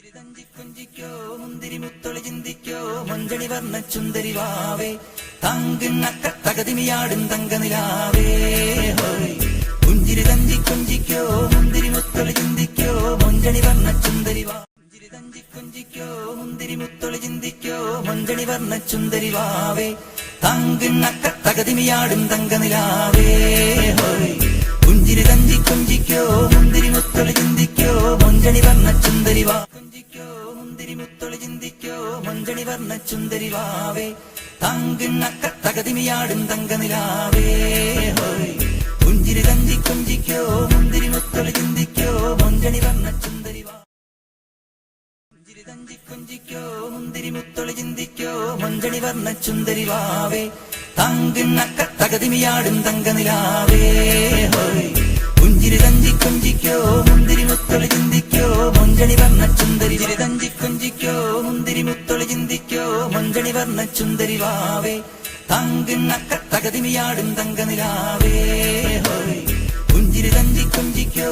കുഞ്ചിക്കോ മുന്തിരി മുത്തൊളി ചിന്തിക്കോ മഞ്ചണി വർണ്ണ ചുന്ദരി വാവേ തങ്കിണ്ണക്ക തകതിമിയാടും തങ്കനിലാവേ പുഞ്ചിരി തഞ്ചി കുഞ്ചിക്കോ മുന്തിരി മുത്തൊളി ചിന്തിക്കോ മഞ്ചണി വർണ്ണ ചുന്ദരി വാ പുഞ്ചിരി തഞ്ചി കുഞ്ചിക്കോ മുന്തിരി മുത്തൊളി ചിന്തിക്കോ മഞ്ചണി വർണ്ണ ചുന്ദരി വാവേ തങ്കിണ്ണക്ക തകതിമിയാടും തങ്കനിലാവേ പുഞ്ചിരി തഞ്ചി കുഞ്ചിക്കോ മുന്തിരി മുത്തൊളി ചിന്തിക്കോ മഞ്ചണി വർണ്ണ ചുന്ദരി വാ മുന്തിരി മുത്തൊളി ചിന്തിക്കോ മഞ്ചണി വർണ്ണ ചുന്ദരി വാവേ തങ്കിണ്ണക്ക തകതിമിയാടും തങ്കനിലാവേ പുഞ്ചിരി തഞ്ചി കുഞ്ചിക്കോ മുന്തിരി മുത്തൊളി ചിന്തിക്കോ മഞ്ചണി വർണ്ണ ചുന്ദരി വാ പുഞ്ചിരി തഞ്ചി കുഞ്ചിക്കോ മുന്തിരി മുത്തൊളി ചിന്തിക്കോ മഞ്ചണി വർണ്ണ ചുന്ദരി വാവേ തങ്കിണ്ണക്ക തകതിമിയാടും തങ്കനിലാവേ പുഞ്ചിരി തഞ്ചി കുഞ്ചിക്കോ മുന്തിരി മുത്തൊളി ചിന്തിക്കോ മഞ്ചണി വർണ്ണ ചുന്ദരി തഞ്ചി കുഞ്ചിക്കോ മുന്തിരി മുത്തൊളി ചിന്തിക്കോ മഞ്ചണി വർണ്ണ ചുന്ദരി വാവേ തങ്കിണ്ണക്ക തകതിമിയാടും തങ്കനിലാവേ പുഞ്ചിരി തഞ്ചി കുഞ്ചിക്കോ